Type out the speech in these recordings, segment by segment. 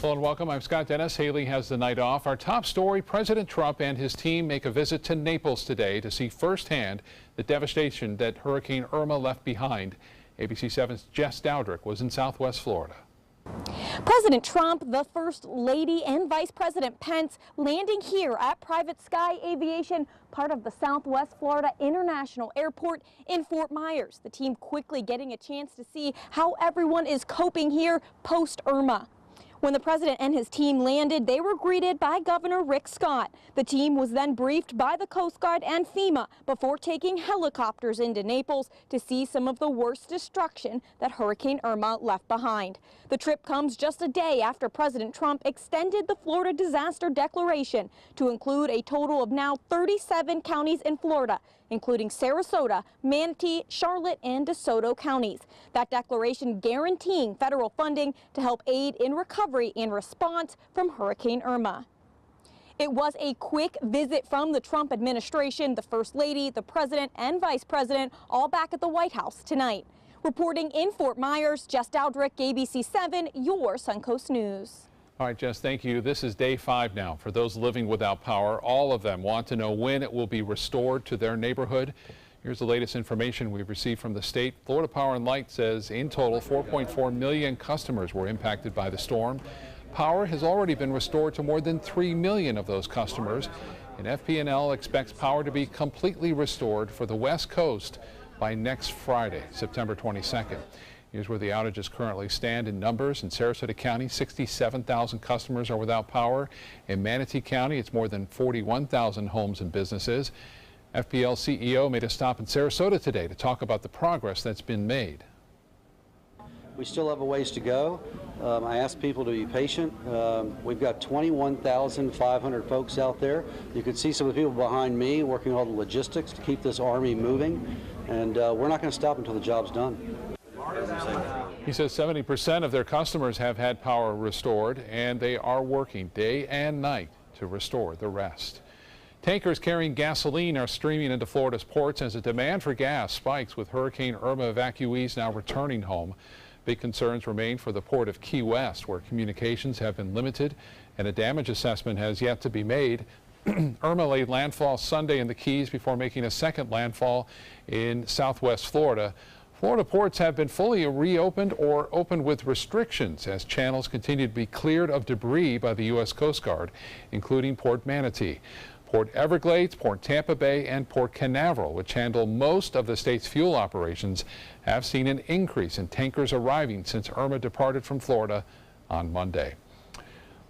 Hello and welcome. I'm Scott Dennis. Haley has the night off. Our top story, President Trump and his team make a visit to Naples today to see firsthand the devastation that Hurricane Irma left behind. ABC 7's Jess Dowdrick was in Southwest Florida. President Trump, the First Lady, and Vice President Pence landing here at Private Sky Aviation, part of the Southwest Florida International Airport in Fort Myers. The team quickly getting a chance to see how everyone is coping here post-Irma. When the president and his team landed, they were greeted by Governor Rick Scott. The team was then briefed by the Coast Guard and FEMA before taking helicopters into Naples to see some of the worst destruction that Hurricane Irma left behind. The trip comes just a day after President Trump extended the Florida disaster declaration to include a total of now 37 counties in Florida, including Sarasota, Manatee, Charlotte, and DeSoto counties. That declaration guaranteeing federal funding to help aid in recovery and response from Hurricane Irma. It was a quick visit from the Trump administration, the First Lady, the President, and Vice President, all back at the White House tonight. Reporting in Fort Myers, Jess Dowdrick, ABC 7, your Suncoast News. All right, Jess, thank you. This is day 5 now. For those living without power, all of them want to know when it will be restored to their neighborhood. Here's the latest information we've received from the state. Florida Power and Light says in total 4.4 million customers were impacted by the storm. Power has already been restored to more than 3 million of those customers, and FP&L expects power to be completely restored for the West Coast by next Friday, September 22nd. Here's where the outages currently stand in numbers. In Sarasota County, 67,000 customers are without power. In Manatee County, it's more than 41,000 homes and businesses. FPL CEO made a stop in Sarasota today to talk about the progress that's been made. We still have a ways to go. I ask people to be patient. We've got 21,500 folks out there. You can see some of the people behind me working all the logistics to keep this army moving, and we're not going to stop until the job's done. He says 70% of their customers have had power restored, and they are working day and night to restore the rest. Tankers carrying gasoline are streaming into Florida's ports as the demand for gas spikes with Hurricane Irma evacuees now returning home. Big concerns remain for the port of Key West, where communications have been limited and a damage assessment has yet to be made. Irma laid landfall Sunday in the Keys before making a second landfall in southwest Florida. Florida ports have been fully reopened or opened with restrictions as channels continue to be cleared of debris by the U.S. Coast Guard, including Port Manatee. Port Everglades, Port Tampa Bay, and Port Canaveral, which handle most of the state's fuel operations, have seen an increase in tankers arriving since Irma departed from Florida on Monday.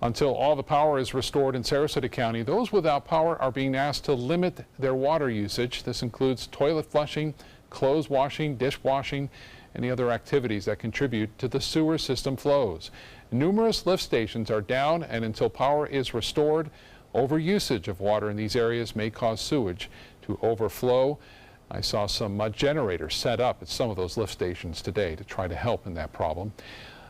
Until all the power is restored in Sarasota County, those without power are being asked to limit their water usage. This includes toilet flushing, clothes washing, dishwashing, and the other activities that contribute to the sewer system flows. Numerous lift stations are down, and until power is restored, overusage of water in these areas may cause sewage to overflow. I saw some generators set up at some of those lift stations today to try to help in that problem.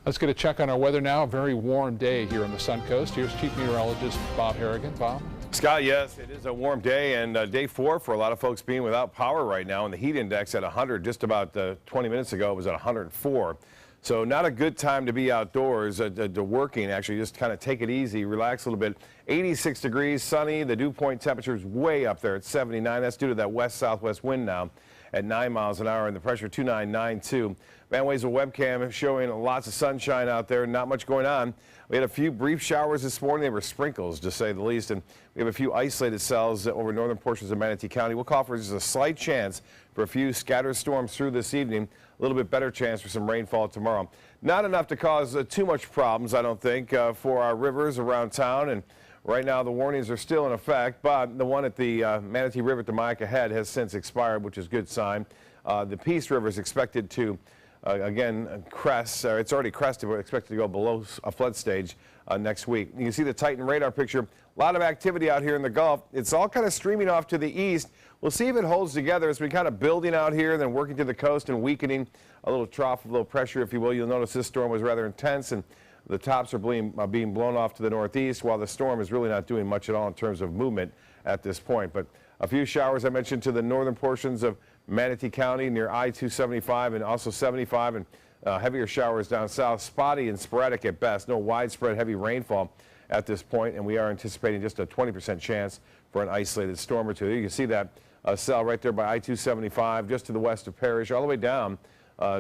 Let's get a check on our weather now. A very warm day here on the Suncoast. Here's Chief Meteorologist Bob Harrigan. Bob? Scott, yes, it is a warm day, and day 4 for a lot of folks being without power right now, and the heat index at 100 just about 20 minutes ago was at 104. So not a good time to be outdoors, to working, actually. Just kind of take it easy, relax a little bit. 86 degrees, sunny. The dew point temperature is way up there at 79. That's due to that west-southwest wind now at 9 miles an hour, and the pressure 2992. Vanways of webcam showing lots of sunshine out there, not much going on. We had a few brief showers this morning. They were sprinkles, to say the least, and we have a few isolated cells over northern portions of Manatee County. We'll call for just a slight chance for a few scattered storms through this evening. A little bit better chance for some rainfall tomorrow. Not enough to cause too much problems, I don't think, for our rivers around town. And right now the warnings are still in effect, but the one at the Manatee River at the Myakka Head has since expired, which is a good sign. The Peace River is expected to again crest. It's already crested, but expected to go below a flood stage next week. You can see the Titan radar picture. A lot of activity out here in the Gulf. It's all kind of streaming off to the east. We'll see if it holds together as we kind of building out here, then working to the coast and weakening. A little trough of low pressure, if you will. You'll notice this storm was rather intense, and the tops are being blown off to the northeast, while the storm is really not doing much at all in terms of movement at this point. But a few showers I mentioned to the northern portions of Manatee County near I-275 and also 75, and Heavier showers down south, spotty and sporadic at best. No widespread heavy rainfall at this point, and we are anticipating just a 20% chance for an isolated storm or two. You can see that cell right there by I-275, just to the west of Parrish, all the way down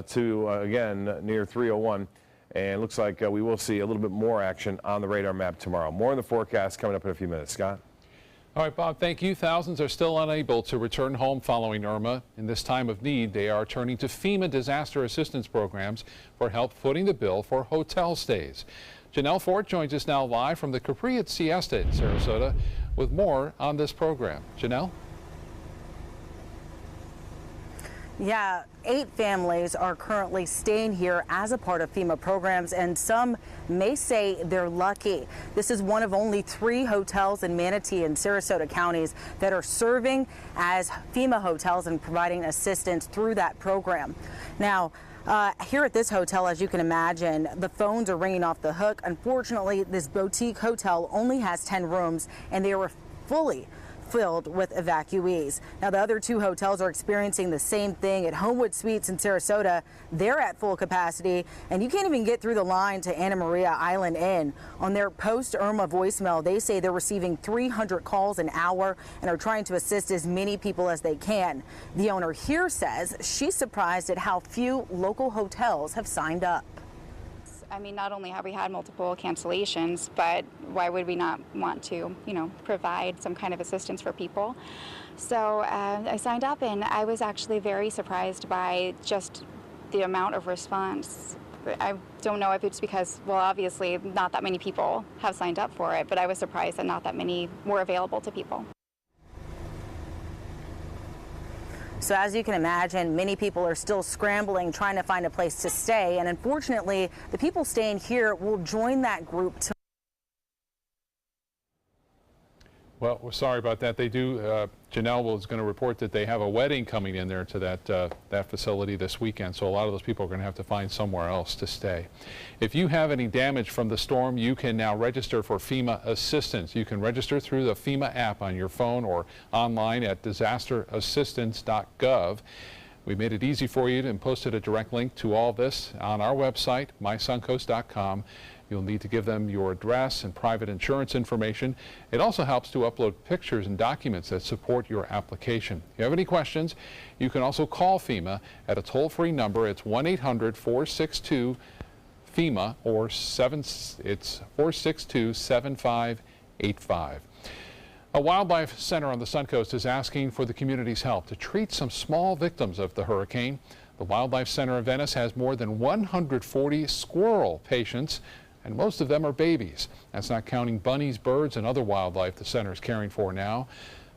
to, again, near 301. And it looks like we will see a little bit more action on the radar map tomorrow. More in the forecast coming up in a few minutes. Scott? All right, Bob, thank you. Thousands are still unable to return home following Irma. In this time of need, they are turning to FEMA disaster assistance programs for help footing the bill for hotel stays. Janelle Fort joins us now live from the Capri at Siesta in Sarasota with more on this program. Janelle? Yeah, 8 families are currently staying here as a part of FEMA programs, and some may say they're lucky. This is one of only 3 hotels in Manatee and Sarasota counties that are serving as FEMA hotels and providing assistance through that program. Now, here at this hotel, as you can imagine, the phones are ringing off the hook. Unfortunately, this boutique hotel only has 10 rooms, and they were fully filled with evacuees. Now, the other 2 hotels are experiencing the same thing. At Homewood Suites in Sarasota, they're at full capacity, and you can't even get through the line to Anna Maria Island Inn. On their post-Irma voicemail, they say they're receiving 300 calls an hour and are trying to assist as many people as they can. The owner here says she's surprised at how few local hotels have signed up. I mean, not only have we had multiple cancellations, but why would we not want to, provide some kind of assistance for people? So I signed up, and I was actually very surprised by just the amount of response. I don't know if it's because, well, obviously not that many people have signed up for it, but I was surprised that not that many were available to people. So as you can imagine, many people are still scrambling, trying to find a place to stay. And unfortunately, the people staying here will join that group tomorrow. Well, we're sorry about that. They do, Janelle was going to report that they have a wedding coming in there to that facility this weekend, so a lot of those people are going to have to find somewhere else to stay. If you have any damage from the storm, you can now register for FEMA assistance. You can register through the FEMA app on your phone or online at disasterassistance.gov. We made it easy for you and posted a direct link to all this on our website, mysuncoast.com. You'll need to give them your address and private insurance information. It also helps to upload pictures and documents that support your application. If you have any questions, you can also call FEMA at a toll-free number. It's 1-800-462-FEMA or it's 462-7585. A wildlife center on the Suncoast is asking for the community's help to treat some small victims of the hurricane. The Wildlife Center of Venice has more than 140 squirrel patients, and most of them are babies. That's not counting bunnies, birds, and other wildlife the center is caring for now.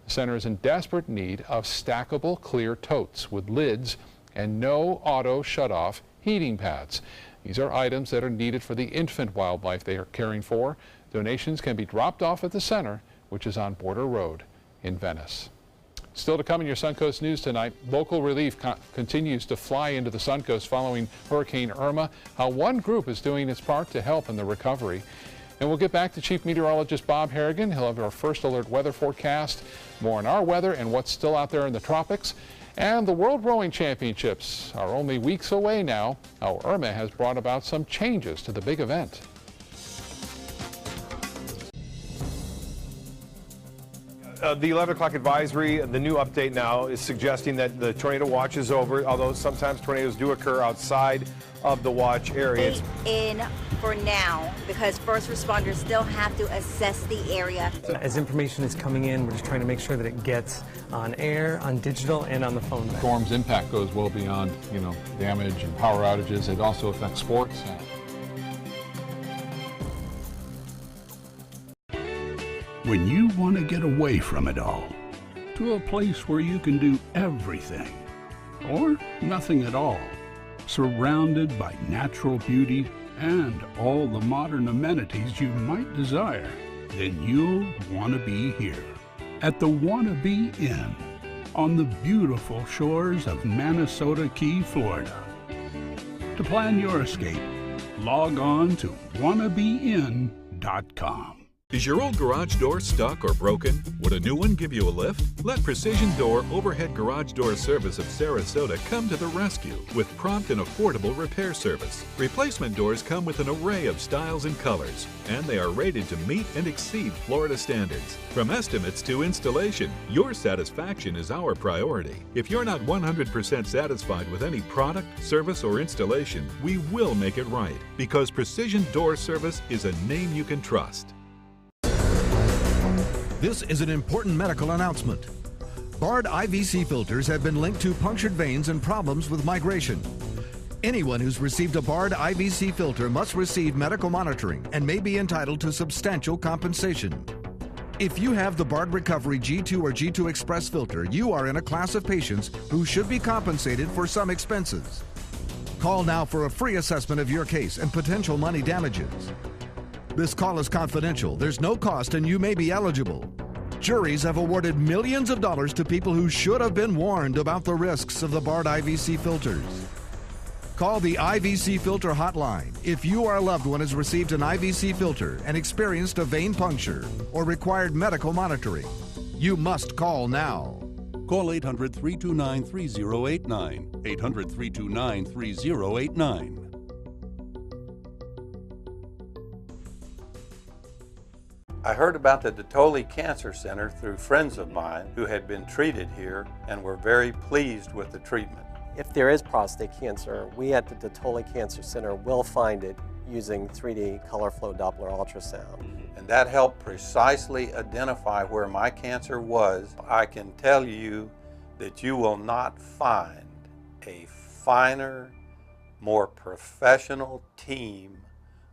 The center is in desperate need of stackable clear totes with lids and no auto shutoff heating pads. These are items that are needed for the infant wildlife they are caring for. Donations can be dropped off at the center, which is on Border Road in Venice. Still to come in your Suncoast News tonight, local relief continues to fly into the Suncoast following Hurricane Irma, how one group is doing its part to help in the recovery. And we'll get back to Chief Meteorologist Bob Harrigan. He'll have our first alert weather forecast, more on our weather and what's still out there in the tropics. And the World Rowing Championships are only weeks away now. How Irma has brought about some changes to the big event. The 11 o'clock advisory, the new update now is suggesting that the tornado watch is over, although sometimes tornadoes do occur outside of the watch area. In for now, because first responders still have to assess the area. As information is coming in, we're just trying to make sure that it gets on air, on digital, and on the phone. The storm's impact goes well beyond, damage and power outages. It also affects sports. When you want to get away from it all, to a place where you can do everything, or nothing at all, surrounded by natural beauty and all the modern amenities you might desire, then you'll want to be here at the Wannabe Inn on the beautiful shores of Manasota Key, Florida. To plan your escape, log on to wannabeinn.com. Is your old garage door stuck or broken? Would a new one give you a lift? Let Precision Door Overhead Garage Door Service of Sarasota come to the rescue with prompt and affordable repair service. Replacement doors come with an array of styles and colors, and they are rated to meet and exceed Florida standards. From estimates to installation, your satisfaction is our priority. If you're not 100% satisfied with any product, service, or installation, we will make it right, because Precision Door Service is a name you can trust. This is an important medical announcement. Bard IVC filters have been linked to punctured veins and problems with migration. Anyone who's received a Bard IVC filter must receive medical monitoring and may be entitled to substantial compensation. If you have the Bard Recovery G2 or G2 Express filter, you are in a class of patients who should be compensated for some expenses. Call now for a free assessment of your case and potential money damages. This call is confidential. There's no cost and you may be eligible. Juries have awarded millions of dollars to people who should have been warned about the risks of the Bard IVC filters. Call the IVC Filter Hotline if you or a loved one has received an IVC filter and experienced a vein puncture or required medical monitoring. You must call now. Call 800-329-3089. 800-329-3089. I heard about the Dotoli Cancer Center through friends of mine who had been treated here and were very pleased with the treatment. If there is prostate cancer, we at the Dotoli Cancer Center will find it using 3D color flow Doppler ultrasound. And that helped precisely identify where my cancer was. I can tell you that you will not find a finer, more professional team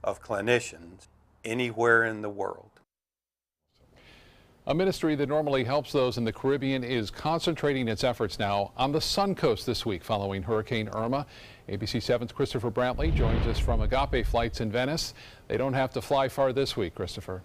of clinicians anywhere in the world. A ministry that normally helps those in the Caribbean is concentrating its efforts now on the Suncoast this week following Hurricane Irma. ABC 7's Christopher Brantley joins us from Agape Flights in Venice. They don't have to fly far this week, Christopher.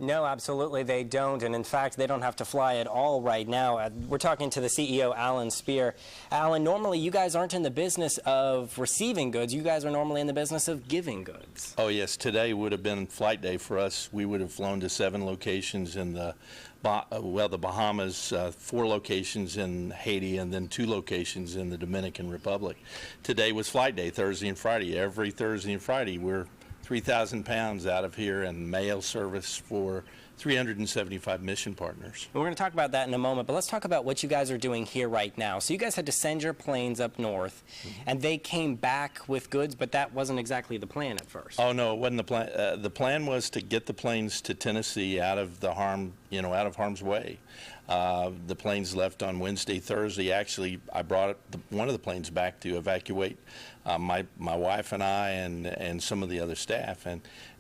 No, absolutely they don't, and in fact they don't have to fly at all right now. We're talking to the CEO, Alan Spear. Alan, normally you guys aren't in the business of receiving goods, you guys are normally in the business of giving goods. Oh yes, today would have been flight day for us. We would have flown to 7 locations in the Bahamas, 4 locations in Haiti, and then 2 locations in the Dominican Republic. Today was flight day, Thursday and Friday. Every Thursday and Friday we're 3,000 pounds out of here and mail service for 375 mission partners. We're going to talk about that in a moment, but let's talk about what you guys are doing here right now. So you guys had to send your planes up north, and they came back with goods, but that wasn't exactly the plan at first. Oh no, it wasn't the plan. The plan was to get the planes to Tennessee out of the out of harm's way. The planes left on Wednesday, Thursday. Actually, I brought one of the planes back to evacuate my wife and I and some of the other staff,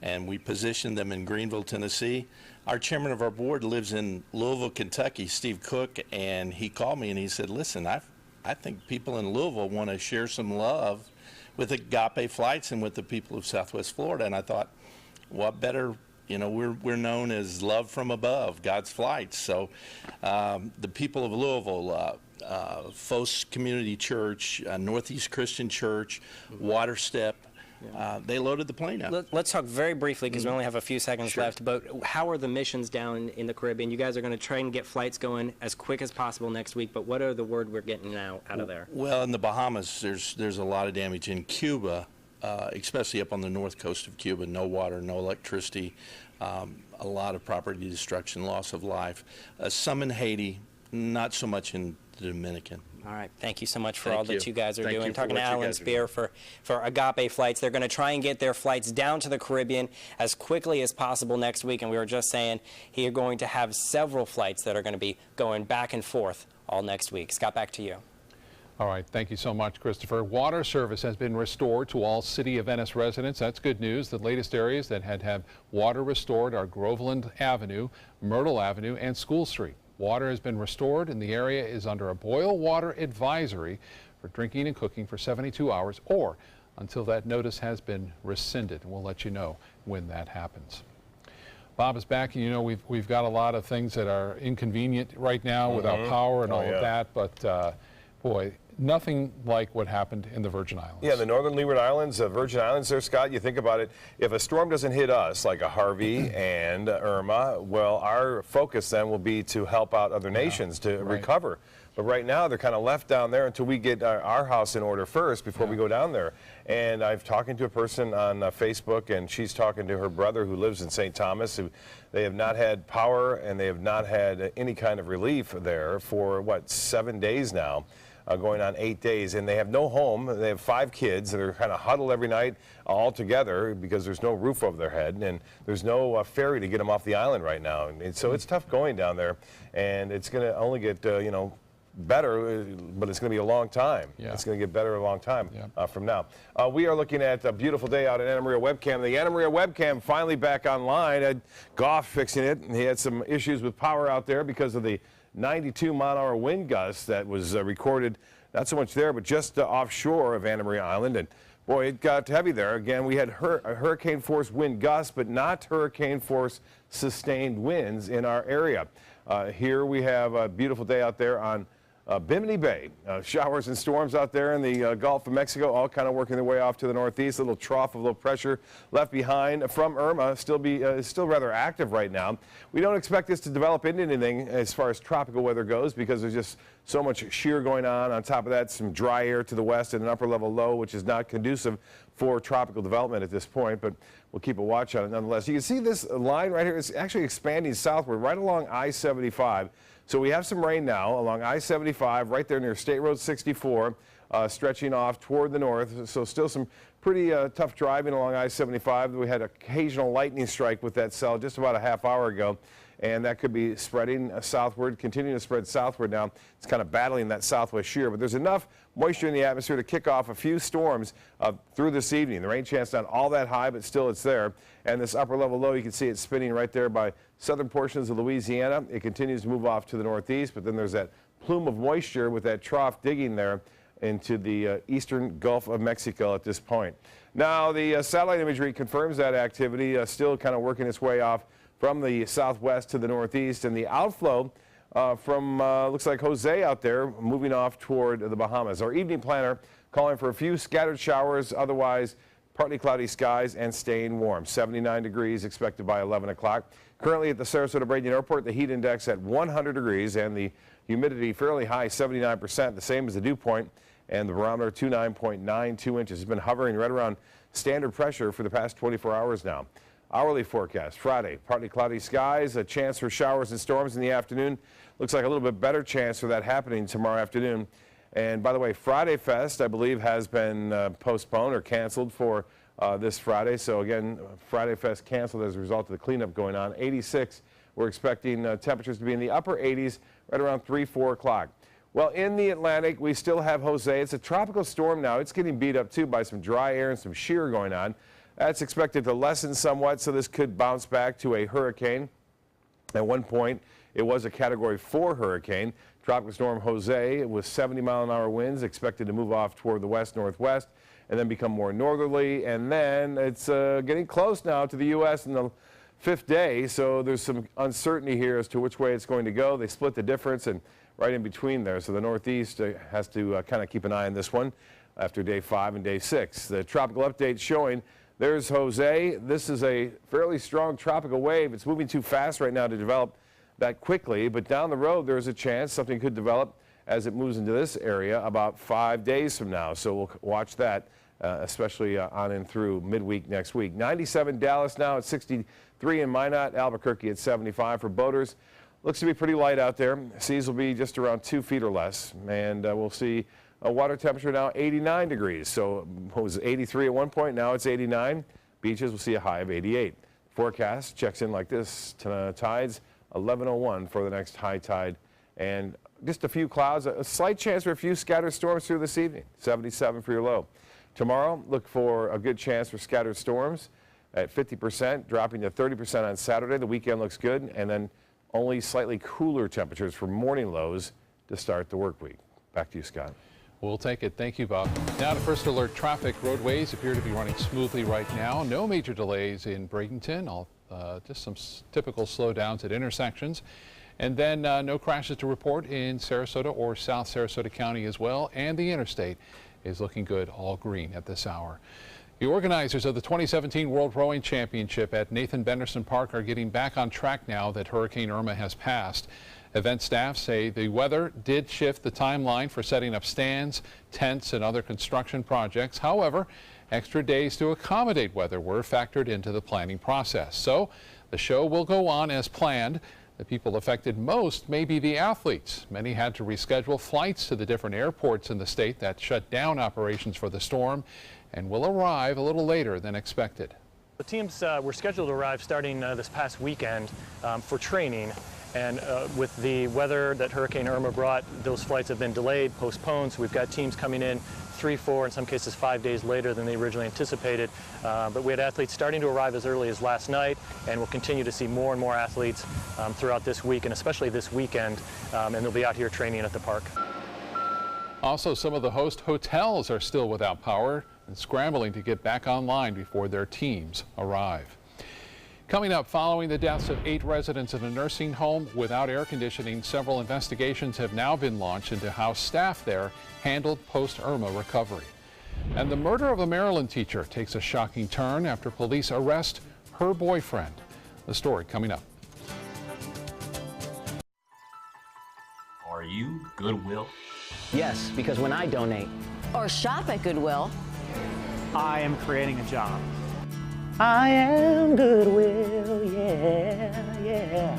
and we positioned them in Greenville, Tennessee. Our chairman of our board lives in Louisville, Kentucky, Steve Cook, and he called me and he said, listen, I think people in Louisville want to share some love with Agape Flights and with the people of Southwest Florida. And I thought, what better, we're known as love from above, God's flights. So the people of Louisville, Fos Community Church, Northeast Christian Church, Water Step, they loaded the plane up. Let's talk very briefly because we only have a few seconds left, but how are the missions down in the Caribbean? You guys are going to try and get flights going as quick as possible next week, but what are the word we're getting now out of there? Well, in the Bahamas, there's a lot of damage. In Cuba, especially up on the north coast of Cuba, no water, no electricity, a lot of property destruction, loss of life. Some in Haiti, not so much in the Dominican. All right. Thank you so much for all that you guys are doing. Talking to what you Alan guys are Spear for Agape Flights. They're going to try and get their flights down to the Caribbean as quickly as possible next week. And we were just saying he are going to have several flights that are going to be going back and forth all next week. Scott, back to you. All right. Thank you so much, Christopher. Water service has been restored to all City of Venice residents. That's good news. The latest areas that had to have water restored are Groveland Avenue, Myrtle Avenue, and School Street. Water has been restored and the area is under a boil water advisory for drinking and cooking for 72 hours or until that notice has been rescinded. And we'll let you know when that happens. Bob is back, and we've got a lot of things that are inconvenient right now without power and all of that, but boy, nothing like what happened in the Virgin Islands. Yeah, the northern Leeward Islands, Virgin Islands there, Scott, you think about it, if a storm doesn't hit us like a Harvey and Irma, well, our focus then will be to help out other nations to recover. But right now, they're kind of left down there until we get our house in order first before we go down there. And I've talking to a person on Facebook, and she's talking to her brother who lives in St. Thomas, who they have not had power and they have not had any kind of relief there for, what, 7 days now. Going on 8 days, and they have no home. They have 5 kids that are kind of huddled every night all together because there's no roof over their head, and there's no ferry to get them off the island right now. And so it's tough going down there, and it's going to only get, you know, better, but it's going to be a long time. It's going to get better a long time from now. We are looking at a beautiful day out at Anna Maria Webcam. The Anna Maria Webcam finally back online. Had Goff fixing it, and he had some issues with power out there because of the 92-mile-an-hour wind gust that was recorded, not so much there, but just offshore of Anna Maria Island. And boy, it got heavy there. Again, we had hurricane force wind gusts, but not hurricane force sustained winds in our area. Here we have a beautiful day out there on Bimini Bay. Showers and storms out there in the Gulf of Mexico, all kind of working their way off to the northeast. A little trough of low pressure left behind from Irma, still rather active right now. We don't expect this to develop into anything as far as tropical weather goes because there's just so much shear going on. On top of that, some dry air to the west and an upper level low, which is not conducive for tropical development at this point, but we'll keep a watch on it nonetheless. You can see this line right here is actually expanding southward right along I-75. So we have some rain now along I-75 right there near State Road 64, stretching off toward the north. So still some pretty tough driving along I-75. We had an occasional lightning strike with that cell just about a half hour ago, and that could be spreading southward, continuing to spread southward now. It's kind of battling that southwest shear, but there's enough moisture in the atmosphere to kick off a few storms through this evening. The rain chance not all that high, but still it's there. And this upper level low, you can see it spinning right there by southern portions of Louisiana. It continues to move off to the northeast, but then there's that plume of moisture with that trough digging there into the eastern Gulf of Mexico at this point. Now, the satellite imagery confirms that activity still kind of working its way off from the southwest to the northeast, and the outflow from looks like Jose out there moving off toward the Bahamas. Our evening planner calling for a few scattered showers, otherwise partly cloudy skies and staying warm. 79 degrees expected by 11 o'clock. Currently at the Sarasota-Bradenton Airport, the heat index at 100 degrees and the humidity fairly high, 79%, the same as the dew point, and the barometer 29.92 inches. It's been hovering right around standard pressure for the past 24 hours now. Hourly forecast, Friday, partly cloudy skies, a chance for showers and storms in the afternoon. Looks like a little bit better chance for that happening tomorrow afternoon. And by the way, Friday Fest, I believe, has been postponed or canceled for this Friday. So again, Friday Fest canceled as a result of the cleanup going on. 86, we're expecting temperatures to be in the upper 80s right around 3, 4 o'clock. Well, in the Atlantic, we still have Jose. It's a tropical storm now. It's getting beat up, too, by some dry air and some shear going on. That's expected to lessen somewhat, so this could bounce back to a hurricane. At one point, it was a Category 4 hurricane. Tropical storm Jose with 70-mile-an-hour winds expected to move off toward the west-northwest and then become more northerly. And then it's getting close now to the U.S. in the 5th day, so there's some uncertainty here as to which way it's going to go. They split the difference and right in between there, so the northeast has to kind of keep an eye on this one after day 5 and day 6. The tropical update showing there's Jose. This is a fairly strong tropical wave. It's moving too fast right now to develop that quickly, but down the road there's a chance something could develop as it moves into this area about 5 days from now. So we'll watch that, especially on and through midweek next week. 97 Dallas now at 63 in Minot, Albuquerque at 75 for boaters. Looks to be pretty light out there. Seas will be just around 2 feet or less, and we'll see a water temperature now 89 degrees. So it was 83 at one point, now it's 89. Beaches will see a high of 88. Forecast checks in like this. Tides 11:01 for the next high tide, and just a few clouds, a slight chance for a few scattered storms through this evening. 77 for your low. Tomorrow, look for a good chance for scattered storms at 50%, dropping to 30% on Saturday. The weekend looks good, and then only slightly cooler temperatures for morning lows to start the work week. Back to you, Scott. We'll take it. Thank you, Bob. Now to First Alert traffic. Roadways appear to be running smoothly right now. No major delays in Bradenton. Just some typical slowdowns at intersections. And then no crashes to report in Sarasota or South Sarasota County as well. And the interstate is looking good, all green at this hour. The organizers of the 2017 World Rowing Championship at Nathan Benderson Park are getting back on track now that Hurricane Irma has passed. Event staff say the weather did shift the timeline for setting up stands, tents, and other construction projects. However, extra days to accommodate weather were factored into the planning process. So the show will go on as planned. The people affected most may be the athletes. Many had to reschedule flights to the different airports in the state that shut down operations for the storm and will arrive a little later than expected. The teams were scheduled to arrive starting this past weekend for training, and with the weather that Hurricane Irma brought, those flights have been delayed, postponed, so we've got teams coming in 3, 4, in some cases 5 days later than they originally anticipated. But we had athletes starting to arrive as early as last night, and we'll continue to see more and more athletes throughout this week, and especially this weekend, and they'll be out here training at the park. Also, some of the host hotels are still without power and scrambling to get back online before their teams arrive. Coming up, following the deaths of 8 residents of a nursing home without air conditioning, several investigations have now been launched into how staff there handled post-Irma recovery. And the murder of a Maryland teacher takes a shocking turn after police arrest her boyfriend. The story coming up. Are you Goodwill? Yes, because when I donate or shop at Goodwill, I am creating a job. I am Goodwill, yeah, yeah.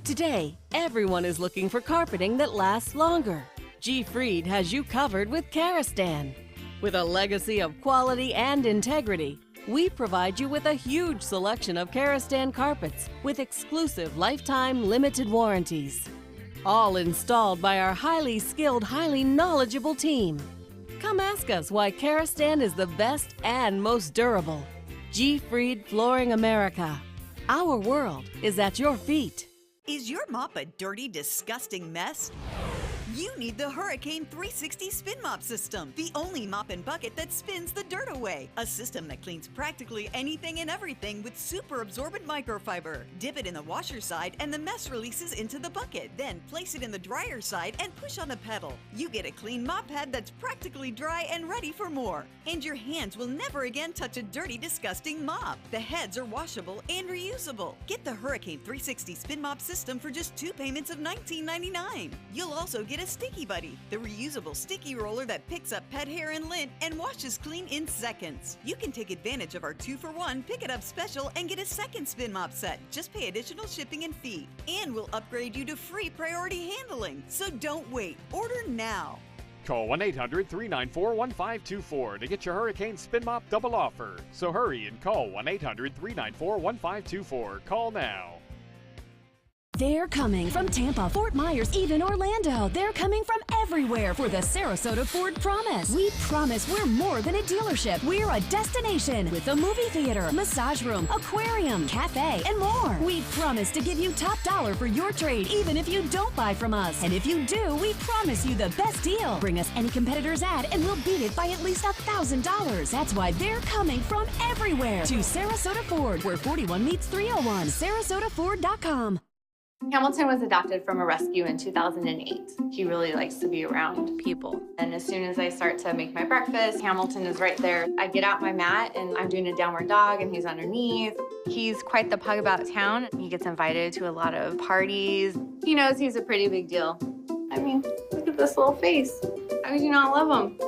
Today, everyone is looking for carpeting that lasts longer. G. Fried has you covered with Karastan. With a legacy of quality and integrity, we provide you with a huge selection of Karastan carpets with exclusive lifetime limited warranties. All installed by our highly skilled, highly knowledgeable team. Come ask us why Karastan is the best and most durable. G. Fried Flooring America. Our world is at your feet. Is your mop a dirty, disgusting mess? You need the Hurricane 360 Spin Mop System, the only mop and bucket that spins the dirt away. A system that cleans practically anything and everything with super absorbent microfiber. Dip it in the washer side and the mess releases into the bucket. Then place it in the dryer side and push on the pedal. You get a clean mop head that's practically dry and ready for more. And your hands will never again touch a dirty, disgusting mop. The heads are washable and reusable. Get the Hurricane 360 Spin Mop System for just 2 payments of $19.99. You'll also get a Sticky Buddy, the reusable sticky roller that picks up pet hair and lint and washes clean in seconds. You can take advantage of our 2-for-1 Pick It Up special and get a second spin mop set. Just pay additional shipping and fee. And we'll upgrade you to free priority handling. So don't wait. Order now. Call 1-800-394-1524 to get your Hurricane Spin Mop double offer. So hurry and call 1-800-394-1524. Call now. They're coming from Tampa, Fort Myers, even Orlando. They're coming from everywhere for the Sarasota Ford Promise. We promise we're more than a dealership. We're a destination with a movie theater, massage room, aquarium, cafe, and more. We promise to give you top dollar for your trade, even if you don't buy from us. And if you do, we promise you the best deal. Bring us any competitor's ad and we'll beat it by at least $1,000. That's why they're coming from everywhere to Sarasota Ford, where 41 meets 301. SarasotaFord.com. Hamilton was adopted from a rescue in 2008. He really likes to be around people. And as soon as I start to make my breakfast, Hamilton is right there. I get out my mat and I'm doing a downward dog and he's underneath. He's quite the pug about town. He gets invited to a lot of parties. He knows he's a pretty big deal. I mean, look at this little face. How could you not love him?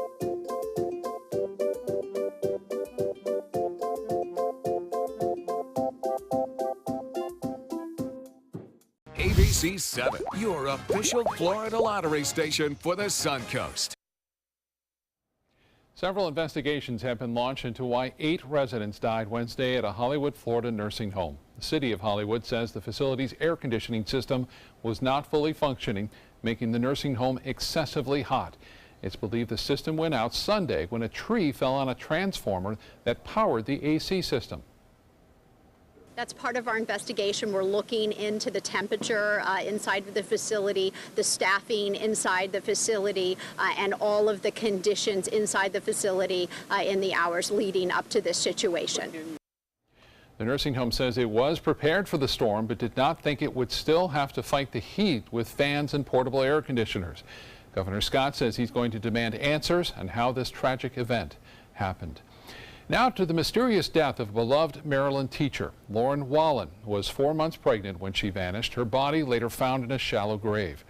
ABC 7, your official Florida lottery station for the Suncoast. Several investigations have been launched into why 8 residents died Wednesday at a Hollywood, Florida nursing home. The city of Hollywood says the facility's air conditioning system was not fully functioning, making the nursing home excessively hot. It's believed the system went out Sunday when a tree fell on a transformer that powered the AC system. That's part of our investigation. We're looking into the temperature inside of the facility, the staffing inside the facility, and all of the conditions inside the facility in the hours leading up to this situation. The nursing home says it was prepared for the storm but did not think it would still have to fight the heat with fans and portable air conditioners. Governor Scott says he's going to demand answers on how this tragic event happened. Now to the mysterious death of a beloved Maryland teacher. Lauren Wallen was 4 months pregnant when she vanished. Her body later found in a shallow grave.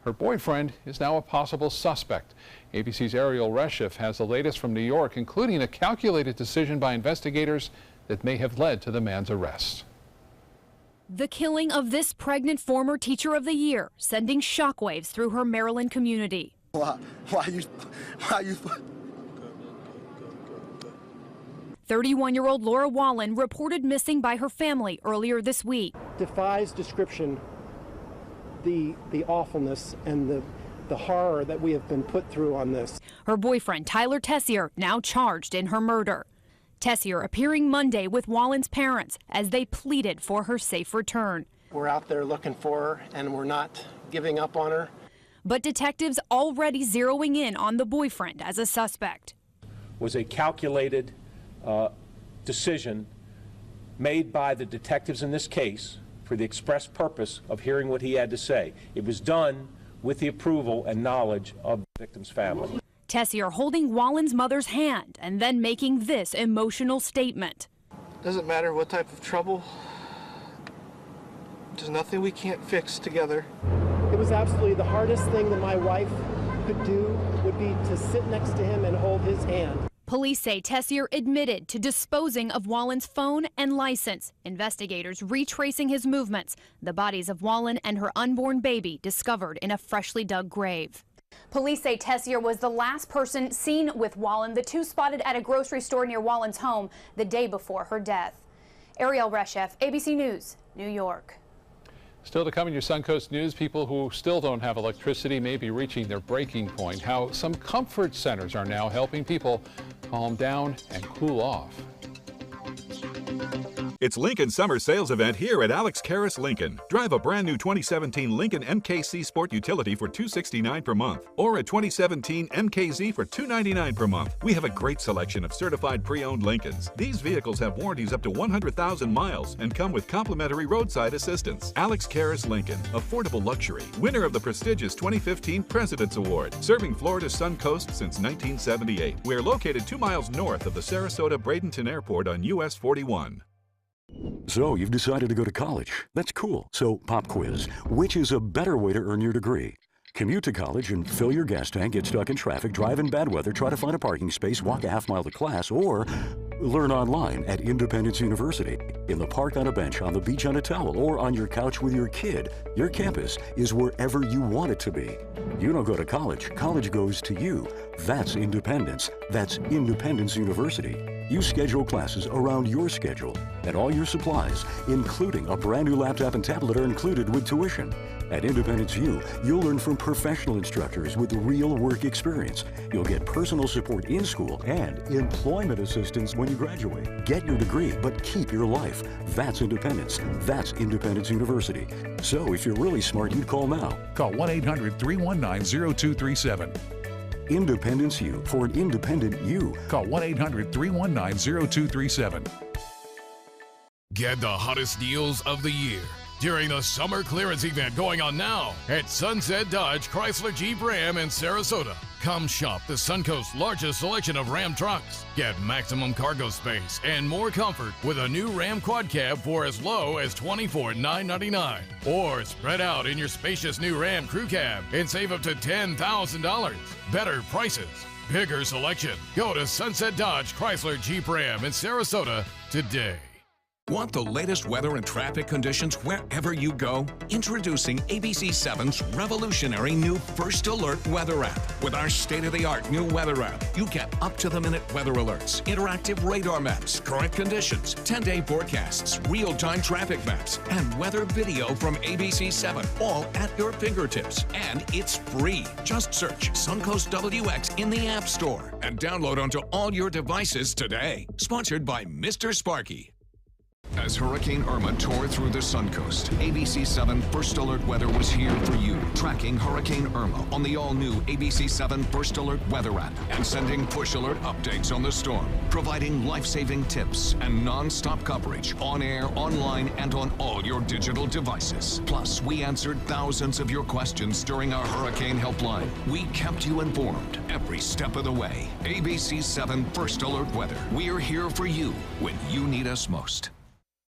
Her boyfriend is now a possible suspect. ABC's Ariel Reshef has the latest from New York, including a calculated decision by investigators that may have led to the man's arrest. The killing of this pregnant former teacher of the year, sending shockwaves through her Maryland community. Why you 31-year-old Laura Wallen reported missing by her family earlier this week. Defies description, the awfulness and the horror that we have been put through on this. Her boyfriend, Tyler Tessier, now charged in her murder. Tessier appearing Monday with Wallen's parents as they pleaded for her safe return. We're out there looking for her, and we're not giving up on her. But detectives already zeroing in on the boyfriend as a suspect. Was a calculated decision made by the detectives in this case for the express purpose of hearing what he had to say. It was done with the approval and knowledge of the victim's family. Tessier holding Wallen's mother's hand and then making this emotional statement. Doesn't matter what type of trouble, there's nothing we can't fix together. It was absolutely the hardest thing that my wife could do would be to sit next to him and hold his hand. Police say Tessier admitted to disposing of Wallen's phone and license. Investigators retracing his movements. The bodies of Wallen and her unborn baby discovered in a freshly dug grave. Police say Tessier was the last person seen with Wallen, the two spotted at a grocery store near Wallen's home the day before her death. Ariel Reshef, ABC News, New York. Still to come in your Suncoast News, people who still don't have electricity may be reaching their breaking point. How some comfort centers are now helping people calm down and cool off. It's Lincoln's summer sales event here at Alex Karras Lincoln. Drive a brand new 2017 Lincoln MKC Sport Utility for $269 per month, or a 2017 MKZ for $299 per month. We have a great selection of certified pre-owned Lincolns. These vehicles have warranties up to 100,000 miles and come with complimentary roadside assistance. Alex Karras Lincoln, affordable luxury, winner of the prestigious 2015 President's Award, serving Florida's Suncoast since 1978. We're located 2 miles north of the Sarasota-Bradenton Airport on US 41. So you've decided to go to college. That's cool. So pop quiz. Which is a better way to earn your degree? Commute to college and fill your gas tank, get stuck in traffic, drive in bad weather, try to find a parking space, walk a half-mile to class, or learn online at Independence University. In the park on a bench, on the beach on a towel, or on your couch with your kid. Your campus is wherever you want it to be. You don't go to college. College goes to you. That's independence. That's Independence University. You schedule classes around your schedule, and all your supplies, including a brand new laptop and tablet, are included with tuition. At Independence U, you'll learn from professional instructors with real work experience. You'll get personal support in school and employment assistance when you graduate. Get your degree, but keep your life. That's independence. That's Independence University. So if you're really smart, you'd call now. Call 1-800-319-0237. Independence U, for an independent you. Call 1-800-319-0237. Get the hottest deals of the year during the summer clearance event going on now at Sunset Dodge Chrysler Jeep Ram in Sarasota. Come shop the Suncoast's largest selection of Ram trucks. Get maximum cargo space and more comfort with a new Ram Quad Cab for as low as $24,999. Or spread out in your spacious new Ram Crew Cab and save up to $10,000. Better prices, bigger selection. Go to Sunset Dodge Chrysler Jeep Ram in Sarasota today. Want the latest weather and traffic conditions wherever you go? Introducing ABC7's revolutionary new First Alert weather app. With our state-of-the-art new weather app, you get up-to-the-minute weather alerts, interactive radar maps, current conditions, 10-day forecasts, real-time traffic maps, and weather video from ABC7, all at your fingertips. And it's free. Just search Suncoast WX in the App Store and download onto all your devices today. Sponsored by Mr. Sparky. A As Hurricane Irma tore through the Suncoast, ABC 7 First Alert Weather was here for you, tracking Hurricane Irma on the all-new ABC 7 First Alert Weather app and sending push alert updates on the storm, providing life-saving tips and non-stop coverage on air, online, and on all your digital devices. Plus, we answered thousands of your questions during our Hurricane Helpline. We kept you informed every step of the way. ABC 7 First Alert Weather. We're here for you when you need us most.